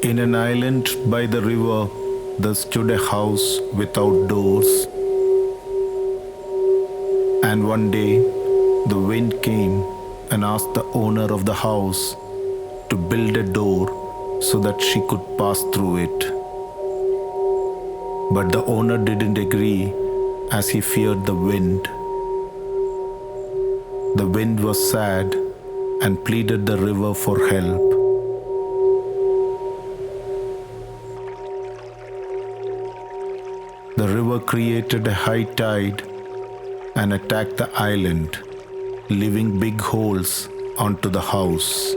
In an island by the river, there stood a house without doors. And one day, the wind came and asked the owner of the house to build a door so that she could pass through it. But the owner didn't agree as he feared the wind. The wind was sad and pleaded the river for help. The river created a high tide and attacked the island, leaving big holes onto the house.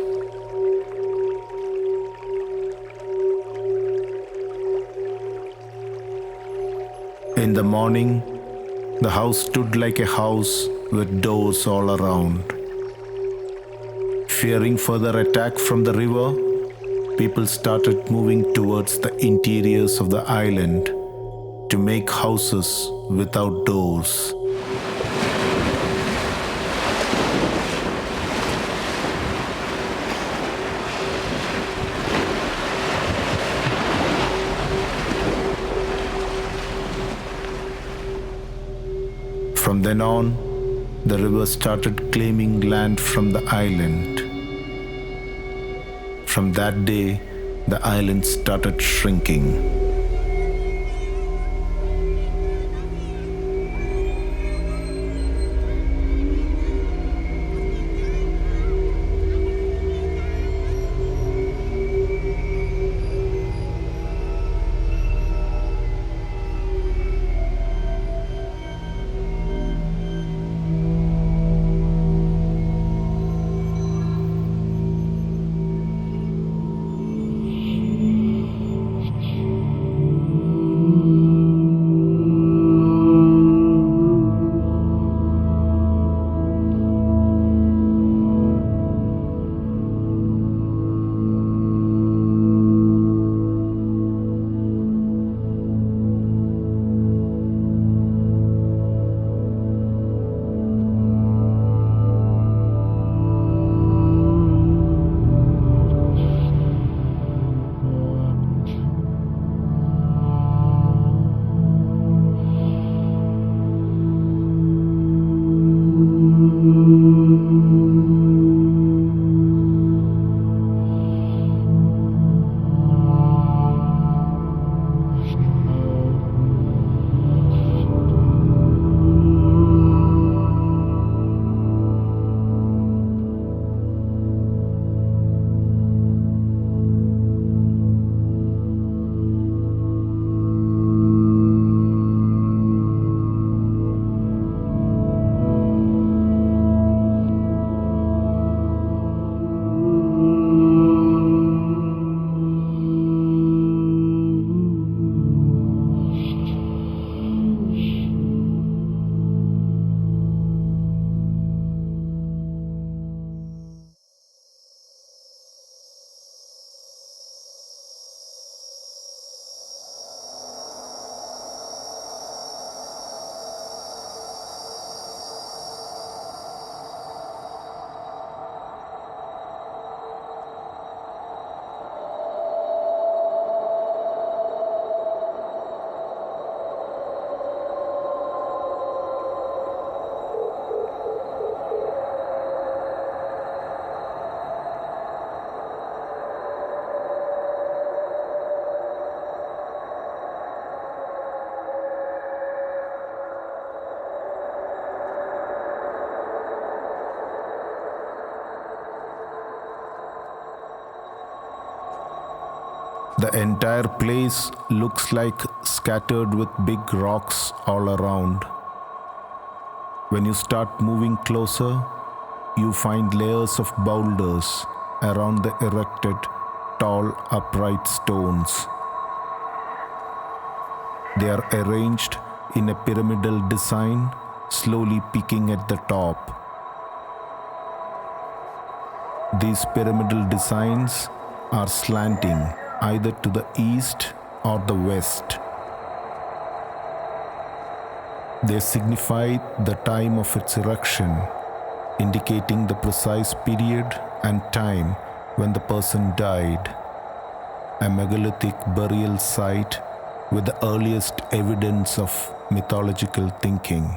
In the morning, the house stood like a house with doors all around. Fearing further attack from the river, people started moving towards the interiors of the island to make houses without doors. From then on, the river started claiming land from the island. From that day, the island started shrinking. The entire place looks like scattered with big rocks all around. When you start moving closer, you find layers of boulders around the erected, tall, upright stones. They are arranged in a pyramidal design, slowly peaking at the top. These pyramidal designs are slanting either to the east or the west. They signify the time of its erection, indicating the precise period and time when the person died. a megalithic burial site with the earliest evidence of mythological thinking.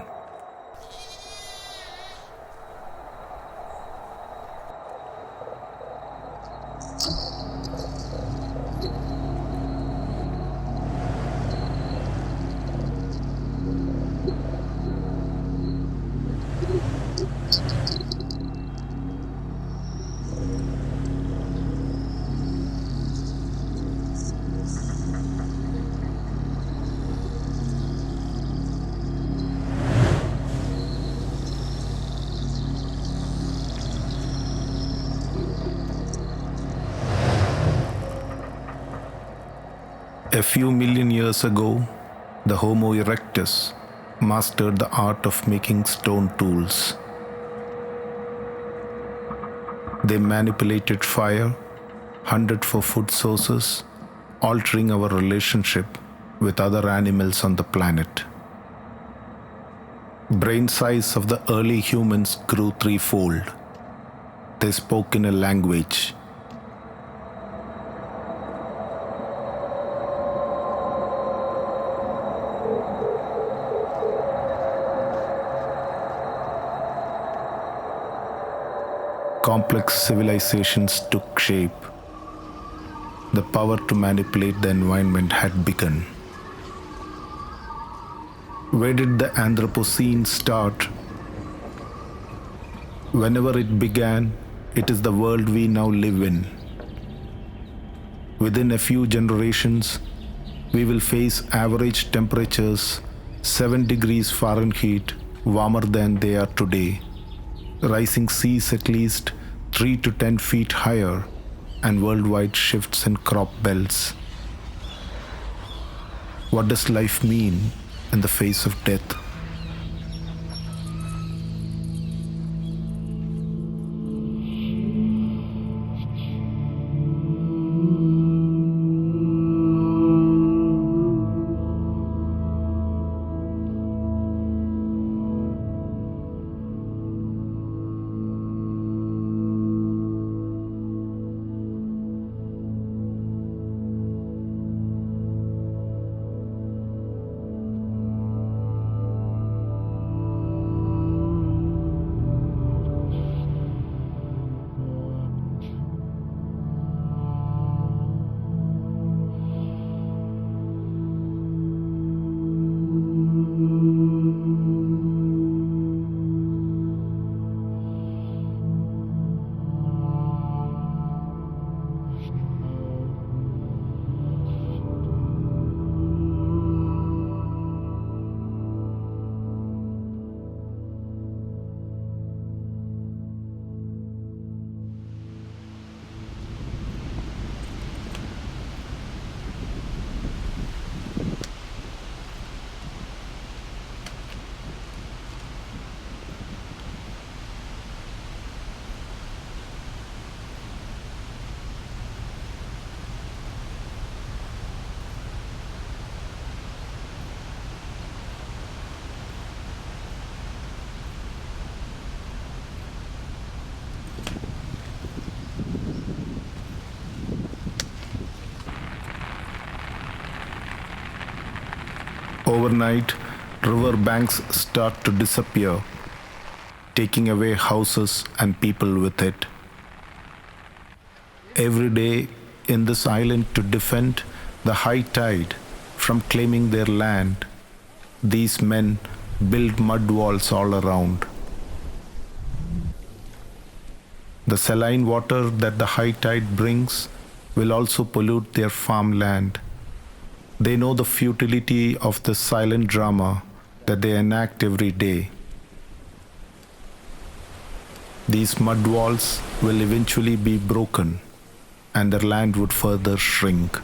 A few million years ago, the Homo erectus mastered the art of making stone tools. They manipulated fire, hunted for food sources, altering our relationship with other animals on the planet. Brain size of the early humans grew threefold. They spoke in a language. Complex civilizations took shape. The power to manipulate the environment had begun. Where did the Anthropocene start? Whenever it began, it is the world we now live in. Within a few generations, we will face average temperatures 7 degrees Fahrenheit warmer than they are today, rising seas at least 3 to 10 feet higher, and worldwide shifts in crop belts. What does life mean in the face of death? Overnight, river banks start to disappear, taking away houses and people with it. Every day in this island to defend the high tide from claiming their land, these men build mud walls all around. The saline water that the high tide brings will also pollute their farmland. They know the futility of the silent drama that they enact every day. These mud walls will eventually be broken, and their land would further shrink.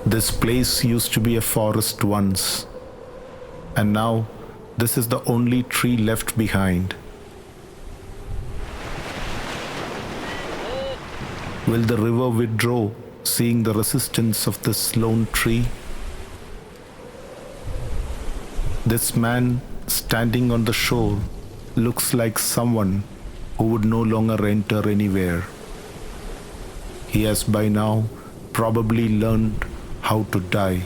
This place used to be a forest once, and now this is the only tree left behind. Will the river withdraw, seeing the resistance of this lone tree? This man standing on the shore looks like someone who would no longer enter anywhere. He has by now probably learned how to die.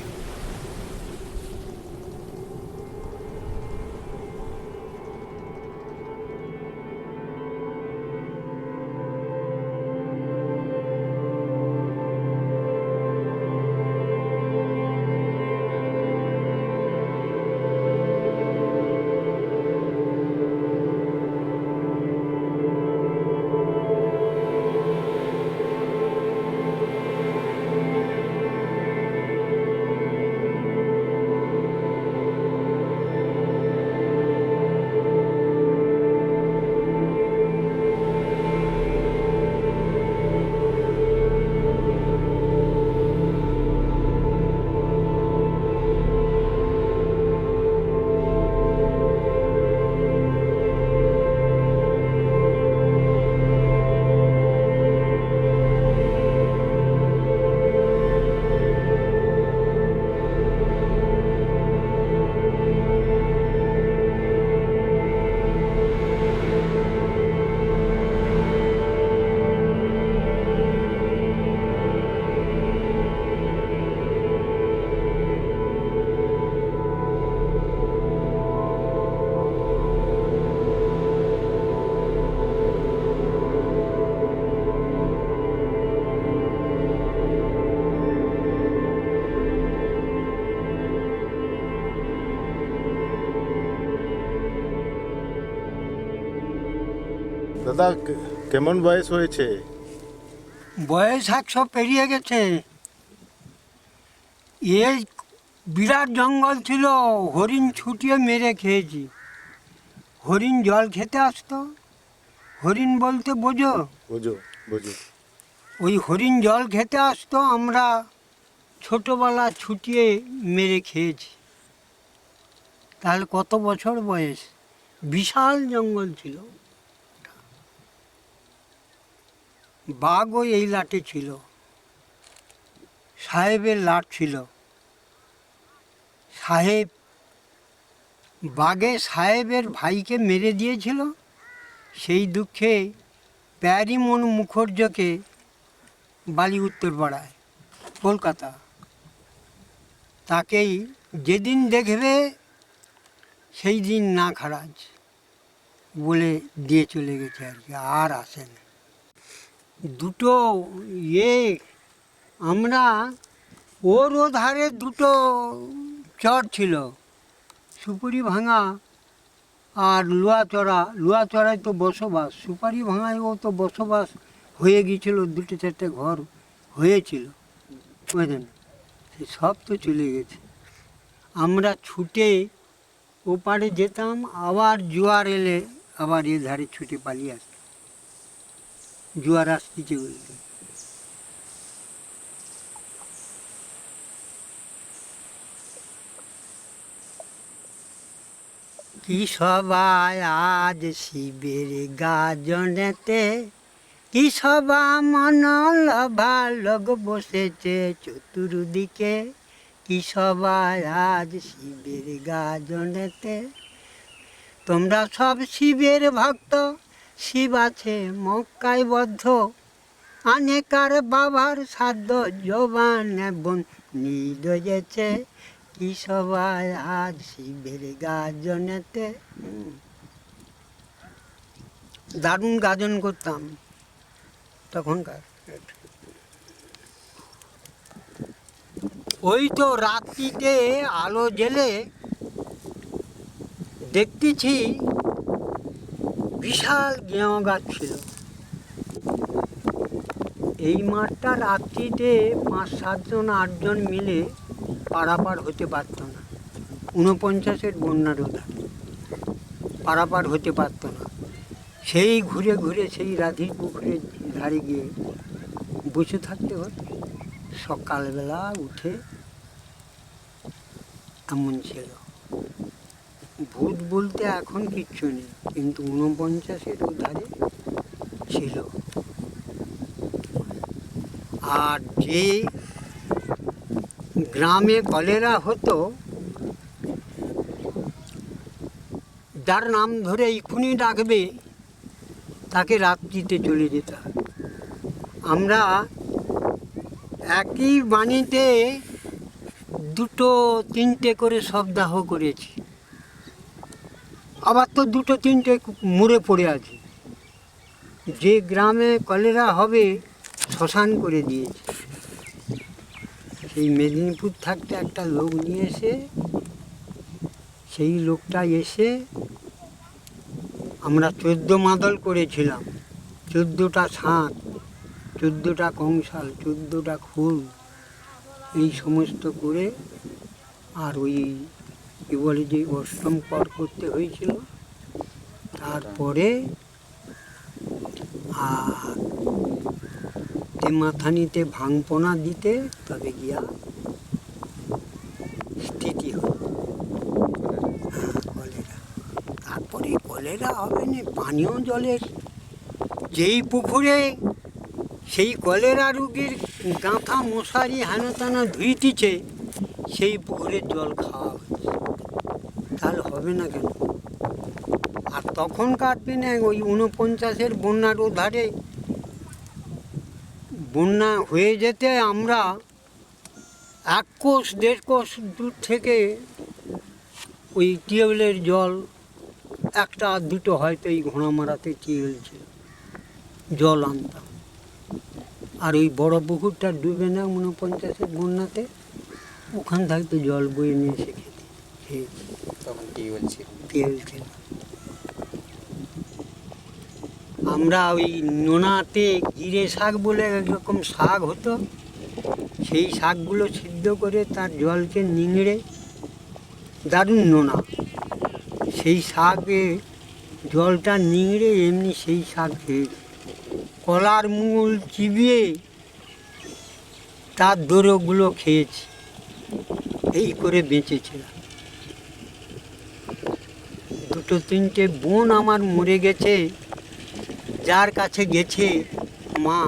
দাদা কেমন বয়স হয়েছে? বয়স 100 পেরিয়ে গেছে। এই বিরাট জঙ্গল ছিল, হরিণ ছুটিয়ে মেরে খেয়েছি। হরিণ জল খেতে আসতো। হরিণ বলতে বোঝো? বুঝো বুঝো। ওই হরিণ জল খেতে আসতো, আমরা ছোটোবেলা ছুটিয়ে মেরে খেয়েছি। তাহলে কত বছর বয়স? বিশাল জঙ্গল ছিল। বাঘও এই লাটে ছিল, সাহেবের লাট ছিল। সাহেব বাঘে সাহেবের ভাইকে মেরে দিয়েছিল। সেই দুঃখে প্যারিমন মুখার্জীকে বালি উত্তরপাড়ায় কলকাতা, তাকেই যেদিন দেখবে সেই দিন না খারাজ বলে দিয়ে চলে গেছে, আর কি, আর আসেন। দুটো আমরা ওরও ধারে দুটো চর ছিল, সুপুরি ভাঙা আর লুয়াচড়ায় তো বসবাস, সুপারি ভাঙায় ও তো বসবাস হয়ে গিয়েছিল, 2-4টে ঘর হয়েছিল, বুঝলেন? সে সব তো চলে গেছে। আমরা ছুটে ওপারে যেতাম, আবার জোয়ার এলে আবার এ ধারে ছুটে পালিয়ে আসতাম। জোয়ার আসতেছে বলতে। কি সবাই আজ শিবের গাজনেতে, কি সবা মনলভা লোক বসেছে চতুর্দিকে, কি সবাই আজ শিবের গাজনেতে। তোমরা সব শিবের ভক্ত, শিব আছে মক্কায় বদ্ধ, অনেকার বাবার সাধ্য জবান নিদয়েছে, কি সবাই আজ শিবের গাজনেতে। দারুণ গাজন করতাম তখনকার। ওই তো রাত্রিতে আলো জেলে দেখতেছি বিশাল গেঁয়ো গাছ ছিল। এই মাঠটা রাত্রিতে 5-7 জন 8 জন মিলে পারাপার হতে পারত না। 49-এর বন্যার ধারে পারাপার হতে পারত না। সেই ঘুরে ঘুরে সেই রাধির পুকুরের ধারে গিয়ে বসে থাকতে হতো। সকালবেলা উঠে এমন ছিল। ভূত বলতে এখন কিচ্ছু নেই, কিন্তু 49-এর ধারে ছিল। আর যে গ্রামে কলেরা হতো, যার নাম ধরে এক্ষুনি ডাকবে তাকে রাত্রিতে চলে যেতে হয়। আমরা একই বাণীতে 2-3টে করে শবদাহ করেছি, আবার তো 2-3টে মরে পড়ে আছে। যে গ্রামে কলেরা হবে শ্মশান করে দিয়েছে। সেই মেদিনীপুর থাকতে একটা লোক নিয়ে এসে, সেই লোকটা এসে আমরা 14 মাদল করেছিলাম। 14টা শাঁখ, 14টা কংসাল, 14টা খোল, এই সমস্ত করে। আর ওই কী বলে যে অষ্টম কর করতে হয়েছিল। তারপরে আর মাথানিতে ভাঙপনা দিতে, তবে গিয়া স্থিতি হল কলেরা। তারপরে কলেরা হবে না, পানীয় জলের যেই পুকুরে সেই কলেরা রোগীর গাঁথা মশারি হেনতানা ধুইতেছে, সেই পুকুরের জল খাওয়া হচ্ছে, তাহলে হবে না কেন? আর তখনকার দিনে ওই 49-এর বন্যার ধারে বন্যা হয়ে যেতে আমরা 1 কোষ 1.5 কোষ দূর থেকে ওই টিউবওয়েলের জল, 1টা 2টো হয়তো এই ঘোড়ামারাতে টিউবওয়েল ছিল, জল আনতাম। আর ওই বড় পুকুরটা ডুবে না 49-এর বন্যাতে, ওখান থাকতে জল বয়ে নিয়ে এসে খেয়েছি। তখন টিউবওয়েল ছিল। টিউবওয়েল ছিল। আমরা ওই নোনাতে জিরে শাক বলে একরকম শাক হতো, সেই শাকগুলো সিদ্ধ করে তার জলকে নিংড়ে, দারুণ নোনা, সেই শাকে জলটা নিংড়ে এমনি সেই শাক খেয়েছি। কলার মূল চিবিয়ে তার দোরগুলো খেয়েছি, এই করে বেঁচেছিলাম। 2-3টে বোন আমার মরে গেছে, যার কাছে গেছে মা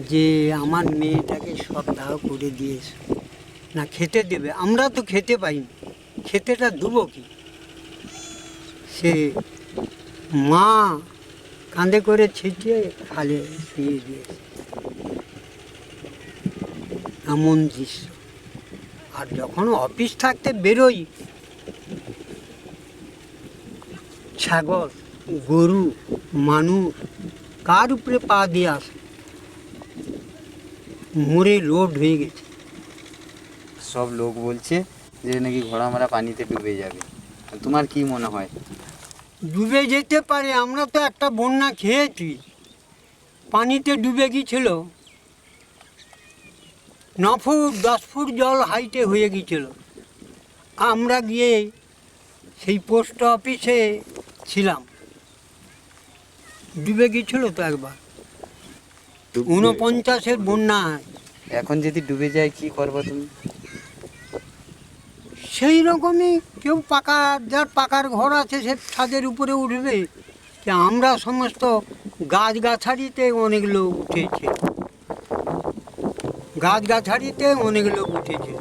যে আমার মেয়েটাকে সপ্তাহ করে দিয়েছে, না খেতে দেবে। আমরা তো খেতে পাইনি, খেতেটা দেবো কি? সে মা কাঁধে করে ছিটিয়ে খালে শুয়ে দিয়েছে, এমন দৃশ্য। আর যখন অফিস থাকতে বেরোই, ছাগল, গরু, মানুষ কার উপরে পা দিয়ে আসে, মরে লোড হয়ে গেছে। সব লোক বলছে যে নাকি ঘোড়ামারা পানিতে ডুবে যাবে, তোমার কি মনে হয়? ডুবে যেতে পারে, আমরা তো একটা বন্যা খেয়েছি, পানিতে ডুবে গিয়েছিল। 9 ফুট 10 ফুট জল হাইটে হয়ে গিয়েছিল। আমরা গিয়ে সেই পোস্ট অফিসে ছিলাম, ডুবে গিয়েছিল তো একবার 49-এর বন্যা। এখন যদি ডুবে যায় কি করবো তুমি? সেই রকমই কেউ যার পাকার ঘর আছে সে ছাদের উপরে উঠবে। আমরা সমস্ত গাছগাছালিতে অনেক লোক উঠেছে, গাছগাছালিতে অনেক লোক উঠেছে।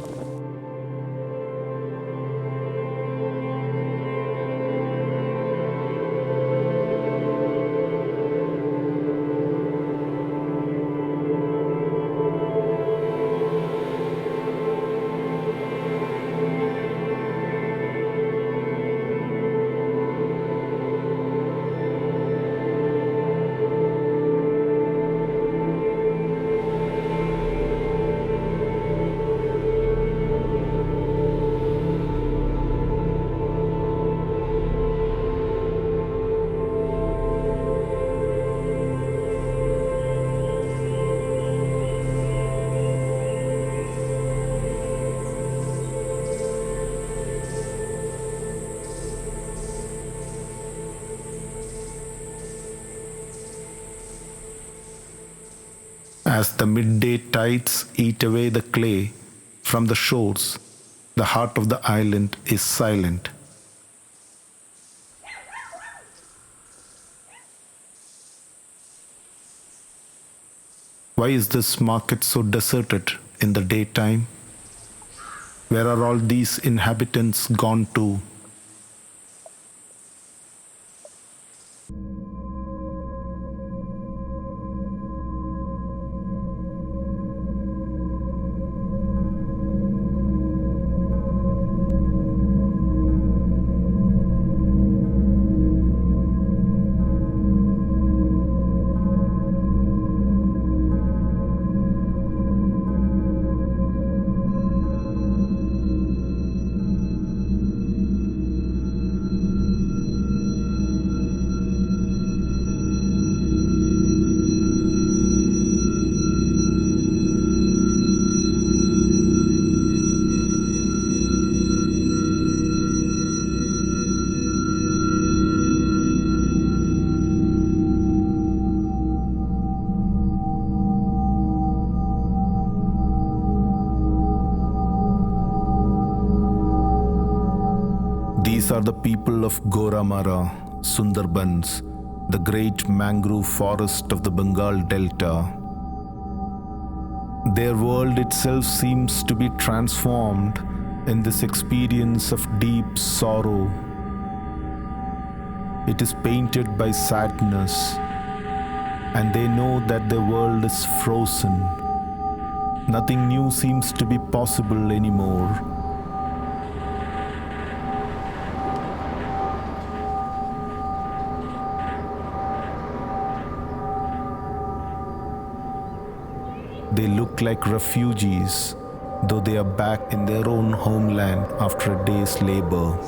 As the midday tides eat away the clay from the shores, the heart of the island is silent. Why is this market so deserted in the daytime? Where are all these inhabitants gone to? These are the people of Ghoramara, Sundarbans, the great mangrove forest of the Bengal Delta. Their world itself seems to be transformed in this experience of deep sorrow. It is painted by sadness, and they know that their world is frozen. Nothing new seems to be possible anymore. They look like refugees, though they are back in their own homeland after a day's labor.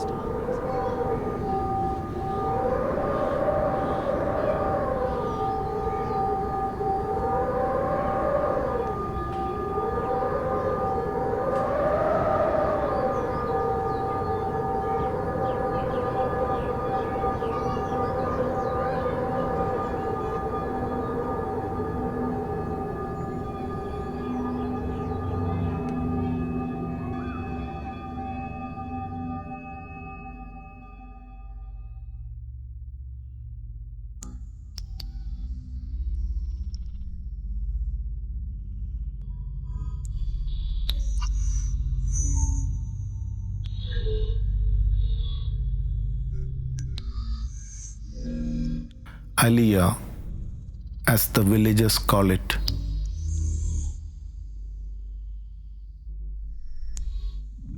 Aliyah, as the villagers call it.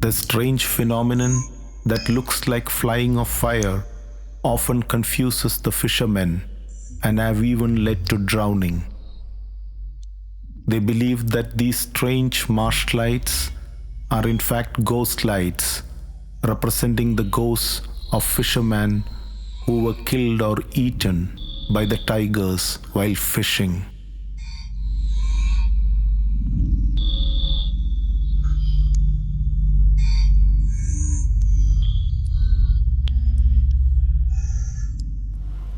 The strange phenomenon that looks like flying of fire often confuses the fishermen and have even led to drowning. They believe that these strange marsh lights are in fact ghost lights, representing the ghosts of fishermen who were killed or eaten by the tigers while fishing.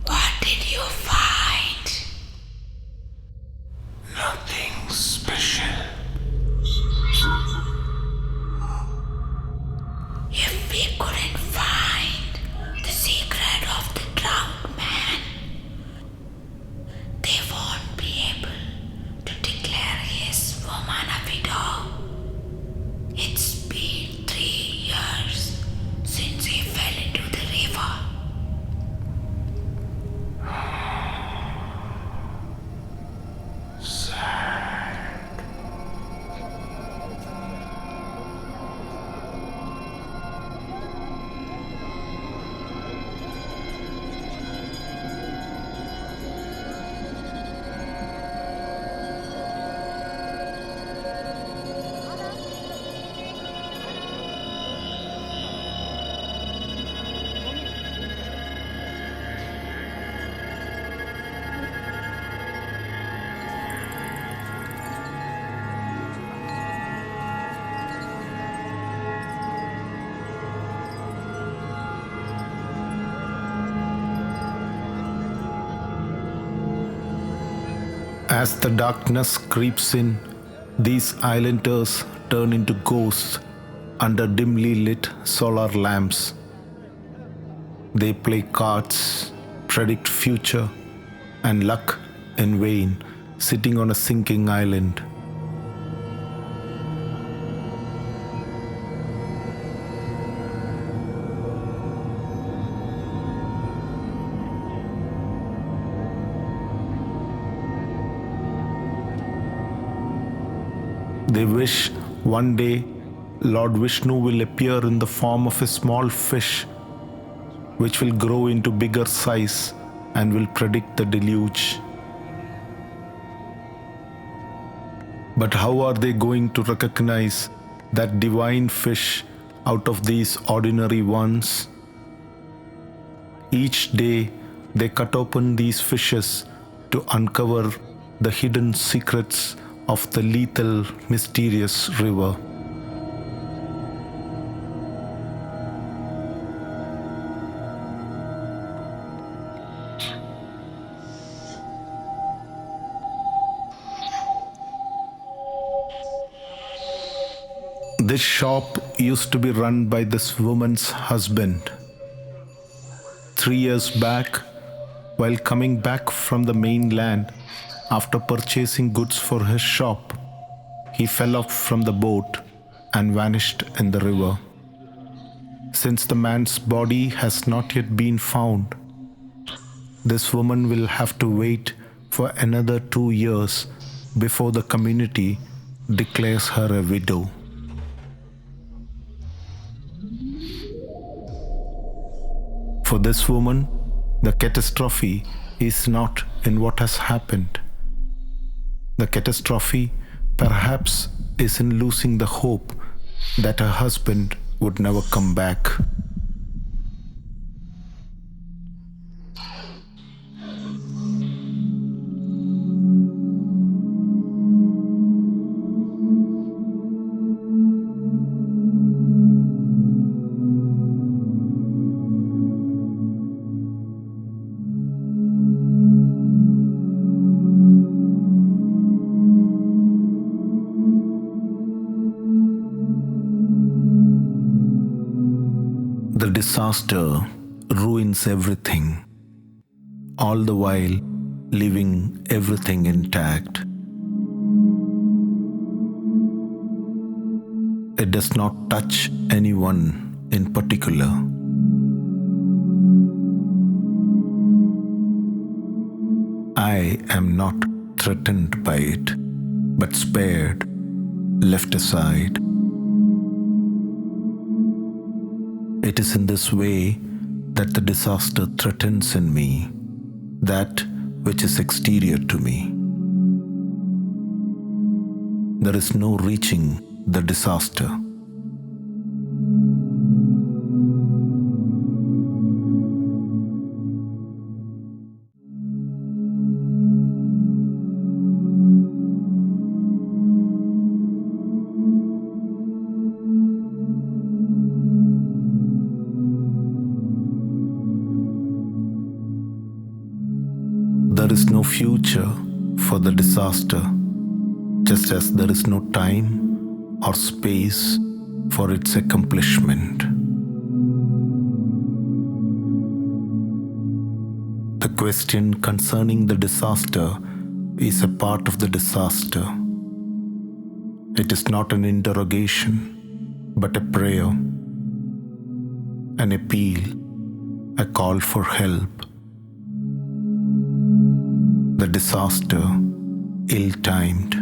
What did you find? Nothing special. If we couldn't find the secret of the drowned man, they won't be able to declare his woman a widow. It's been 3 years since he fell into the river. Sad. As the darkness creeps in, these islanders turn into ghosts under dimly lit solar lamps. They play cards, predict future, and luck in vain, sitting on a sinking island. They wish one day Lord Vishnu will appear in the form of a small fish which will grow into bigger size and will predict the deluge. But how are they going to recognize that divine fish out of these ordinary ones? Each day they cut open these fishes to uncover the hidden secrets of the lethal, mysterious river. This shop used to be run by this woman's husband. 3 years back, while coming back from the mainland after purchasing goods for his shop, he fell off from the boat and vanished in the river. Since the man's body has not yet been found, this woman will have to wait for another 2 years before the community declares her a widow. For this woman, the catastrophe is not in what has happened. The catastrophe perhaps is in losing the hope that her husband would never come back. The disaster ruins everything, all the while leaving everything intact. It does not touch anyone in particular. I am not threatened by it, but spared, left aside. It is in this way that the disaster threatens in me that which is exterior to me. There is no reaching the disaster. There is no future for the disaster, just as there is no time or space for its accomplishment. The question concerning the disaster is a part of the disaster. It is not an interrogation, but a prayer, an appeal, a call for help. The disaster, ill-timed.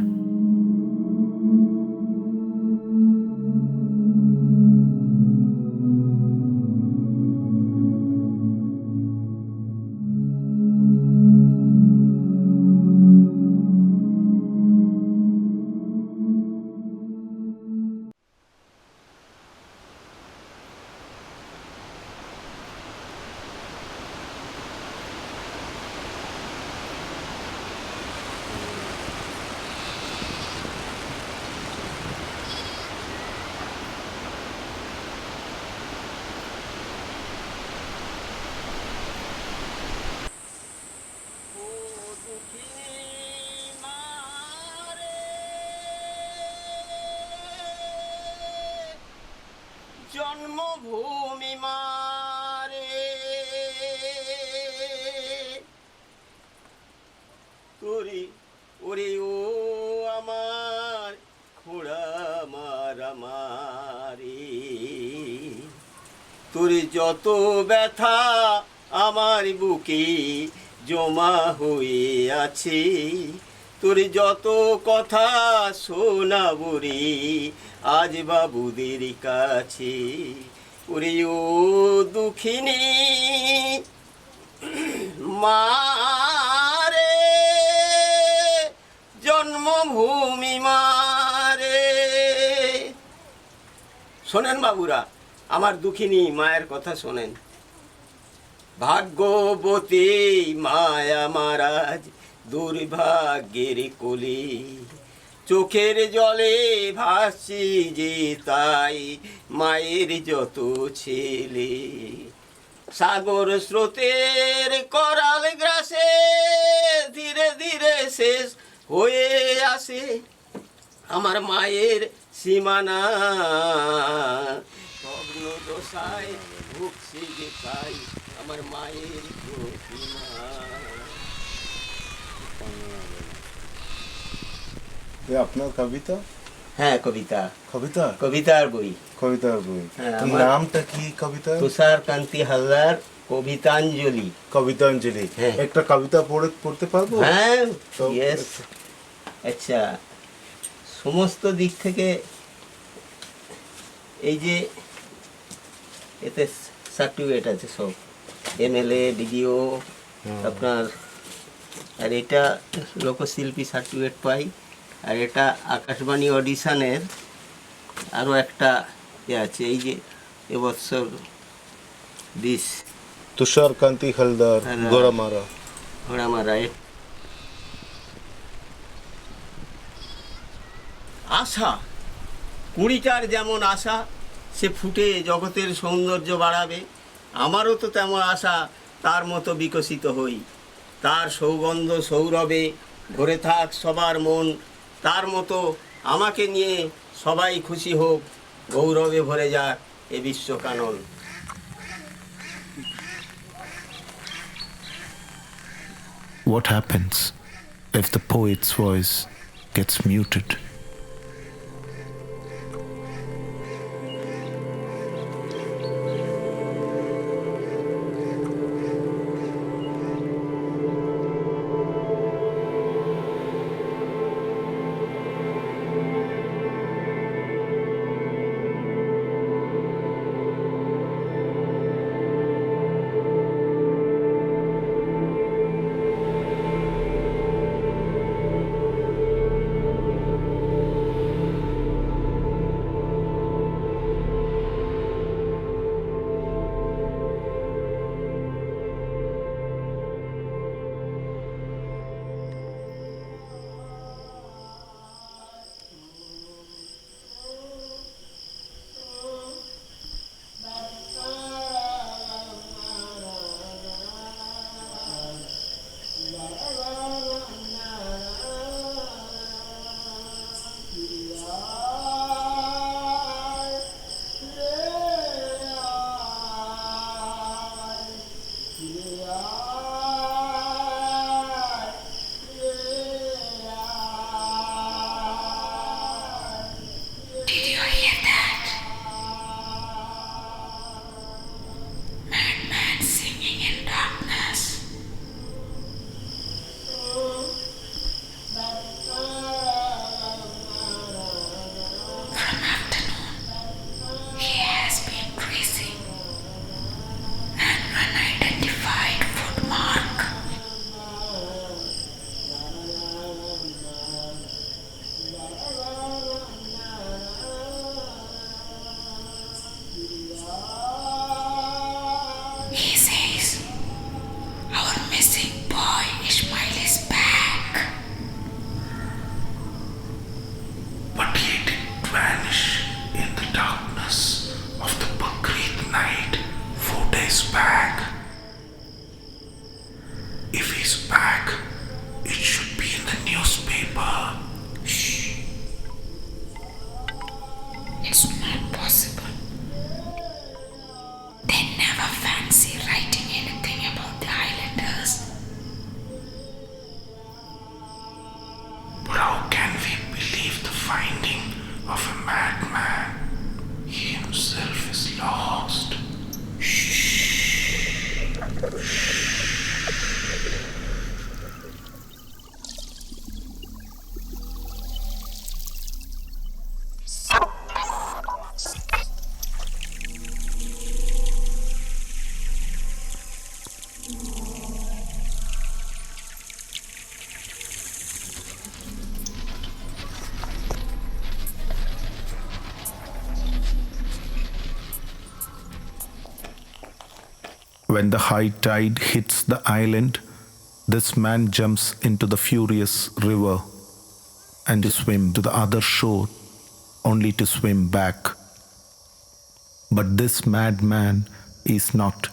জন্মভূমি মারে তোরে ওরে ও আমার ঘোড়ামারা মারে তোরে যত ব্যথা আমার বুকে জমা হয়ে আছে তোরে যত কথা শোনাবো রে আজ বাবুদের কাছে ওরে ও দুঃখিনী মারে জন্মভূমি মারে। শোনেন বাবুরা, আমার দুঃখিনী মায়ের কথা শোনেন। ভাগ্যবতী মায়া মহারাজ দুর্ভাগ্যের কোলে চোখের জলে ভাসছি যে তাই মায়ের যত ছেলে সাগর স্রোতের করাল গ্রাসে ধীরে ধীরে শেষ হয়ে আসে আমার মায়ের সীমানা ভগ্ন দশায় ভুগছি যে তাই আমার মায়ের প্রতিমা। আপনার কবিতা? হ্যাঁ, কবিতা কবিতা কবিতার বই। কবিতার বই। হ্যাঁ, তো আমার নামটা কি কবিতা? তুষার কান্তি হালদার কবিতাঞ্জলি। কবিতাঞ্জলি। হ্যাঁ। একটা কবিতা পড়তে পারবো? হ্যাঁ, তো ইয়েস। আচ্ছা, সমস্ত দিক থেকে এই যে এতে সার্টিফিকেট আছে সব, এমএলএ, ডিডিও আপনার, আর এটা লোকশিল্পী সার্টিফিকেট পাই, আর এটা আকাশবাণী অডিশনের আরও একটা ইয়ে আছে, এই যে এবছর দিস তুষার কান্তি হালদার, গোড়ামারা। ঘোড়ামারা। আশা, কুড়িটার যেমন আশা সে ফুটে জগতের সৌন্দর্য বাড়াবে, আমারও তো তেমন আশা তার মতো বিকশিত হই, তার সৌগন্ধ সৌরভে ভরে থাক সবার মন, তার মতো আমাকে নিয়ে সবাই খুশি হোক, গৌরবে ভরে যাক এ বিশ্বকানন। What happens if the poet's voice gets muted? When the high tide hits the island, this man jumps into the furious river and to swim to the other shore, only to swim back. But this madman is not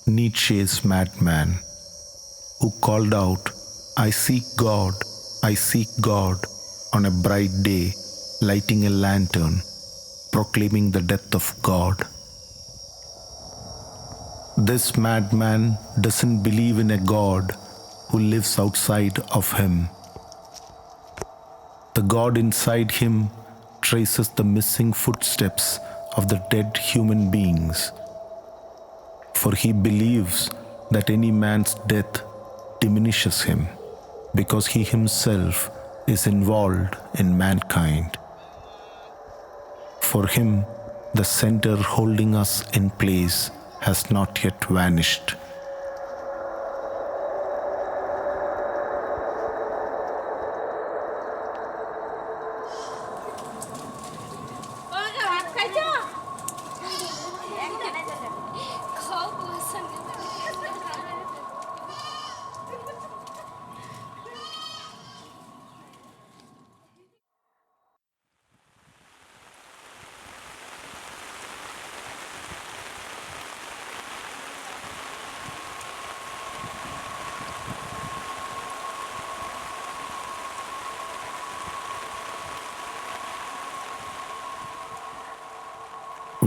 Nietzsche's madman, who called out, I seek God, on a bright day, lighting a lantern, proclaiming the death of God. This madman doesn't believe in a God who lives outside of him. The God inside him traces the missing footsteps of the dead human beings, for he believes that any man's death diminishes him because he himself is involved in mankind. For him, the center holding us in place has not yet vanished.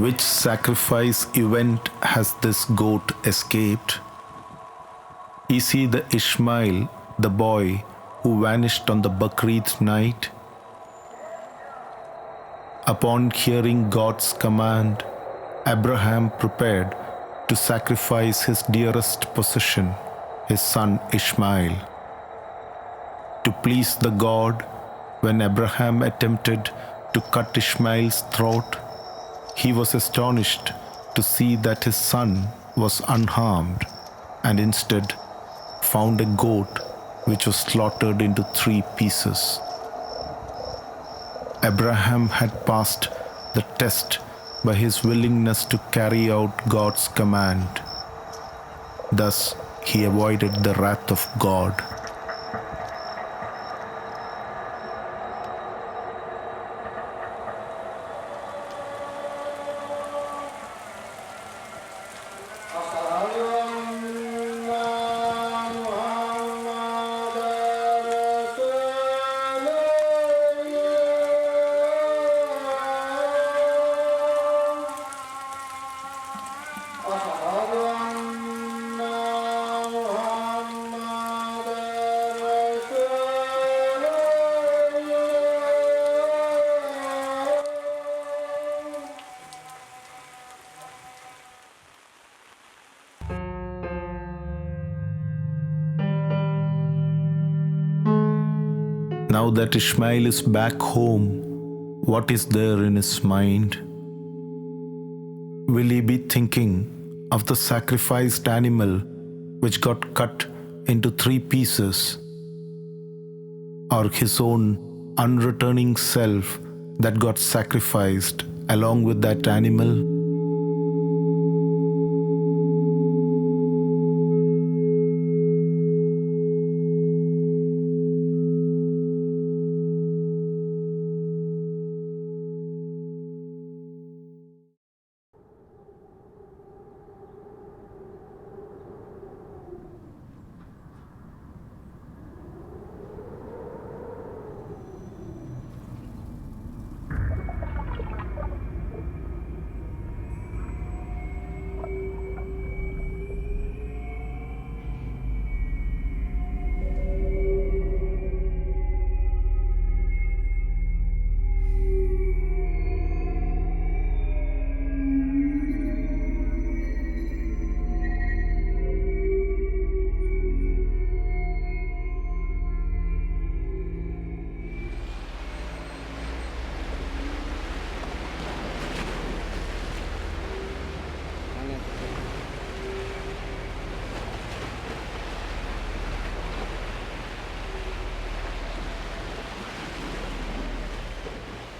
Which sacrifice event has this goat escaped? Is he the Ishmael, the boy who vanished on the Bakrid night? Upon hearing God's command, Abraham prepared to sacrifice his dearest possession, his son Ishmael. To please the God, when Abraham attempted to cut Ishmael's throat, he was astonished to see that his son was unharmed and instead found a goat which was slaughtered into 3 pieces. Abraham had passed the test by his willingness to carry out God's command. Thus, he avoided the wrath of God. Now that Ishmael is back home, what is there in his mind? Will he be thinking of the sacrificed animal which got cut into 3 pieces, or his own unreturning self that got sacrificed along with that animal?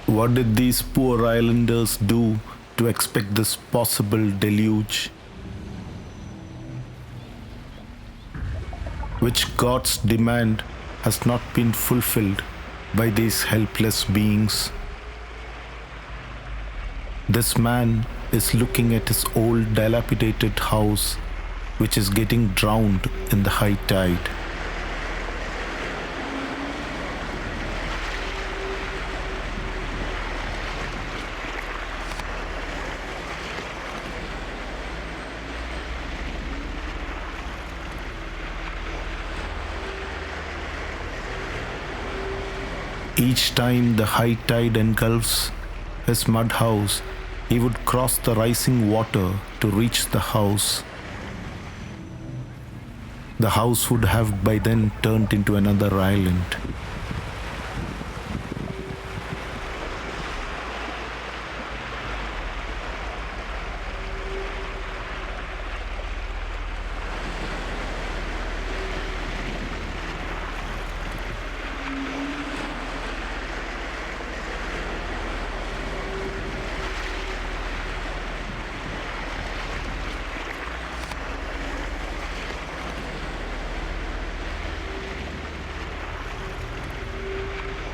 What did these poor islanders do to expect this possible deluge? which God's demand has not been fulfilled by these helpless beings. This man is looking at his old dilapidated house, which is getting drowned in the high tide. Each time the high tide engulfs his mud house, he would cross the rising water to reach the house. The house would have by then turned into another island.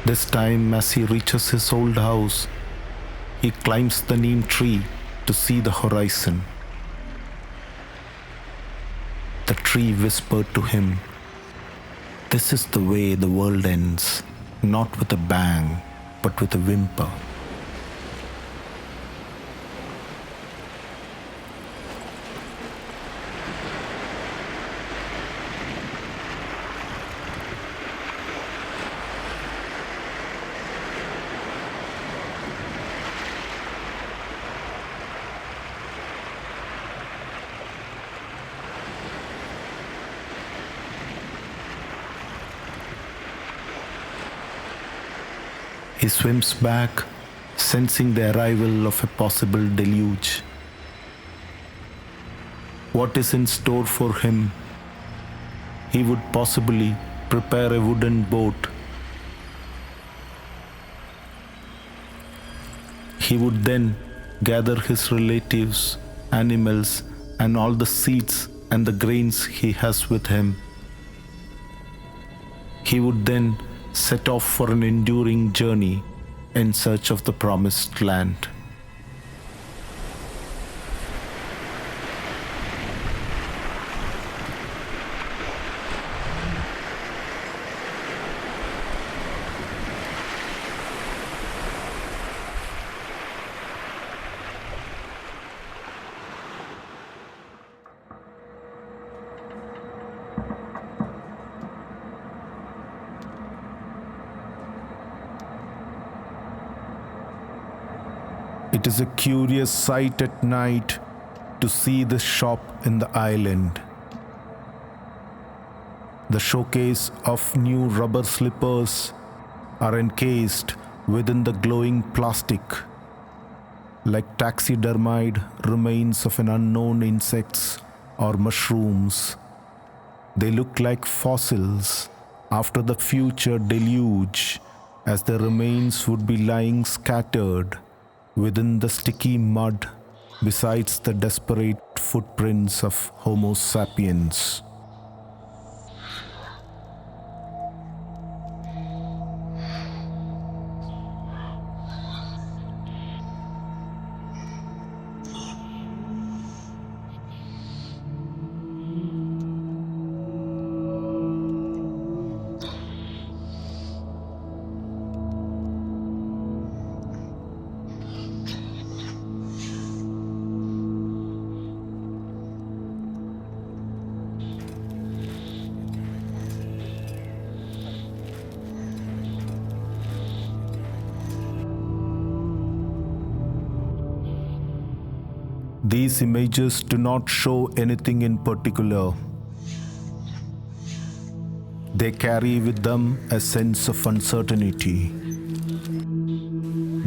This time, as he reaches his old house, he climbs the neem tree to see the horizon. The tree whispered to him, "This is the way the world ends, not with a bang, but with a whimper." He swims back, sensing the arrival of a possible deluge. What is in store for him? He would possibly prepare a wooden boat. He would then gather his relatives, animals, and all the seeds and the grains he has with him. He would then set off for an enduring journey in search of the promised land. It is a curious sight at night to see this shop in the island. The showcase of new rubber slippers are encased within the glowing plastic, like taxidermied remains of an unknown insects or mushrooms. They look like fossils after the future deluge, as the remains would be lying scattered within the sticky mud besides the desperate footprints of Homo sapiens. These images do not show anything in particular. They carry with them a sense of uncertainty.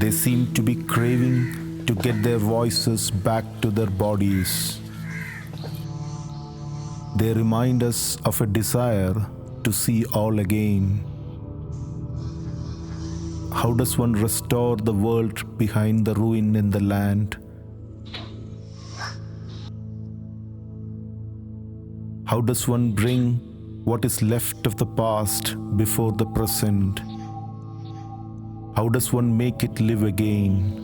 They seem to be craving to get their voices back to their bodies. They remind us of a desire to see all again. How does one restore the world behind the ruin in the land? How does one bring What is left of the past before the present? How does one make it live again?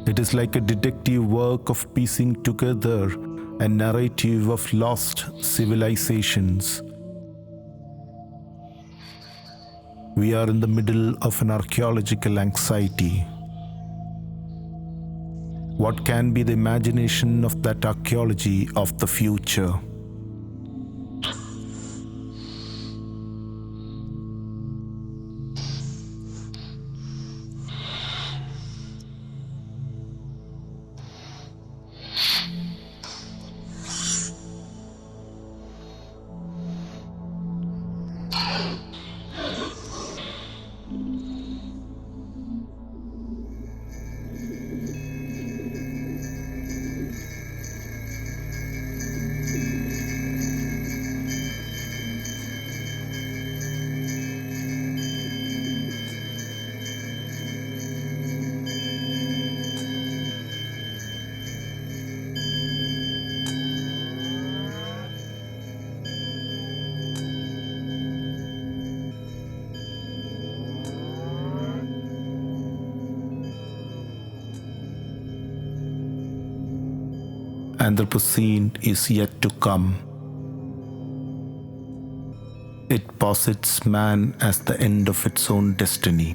It is like a detective work of piecing together a narrative of lost civilizations. We are in the middle of an archaeological anxiety. What can be the imagination of that archaeology of the future? Anthropocene is yet to come. It posits man as the end of its own destiny.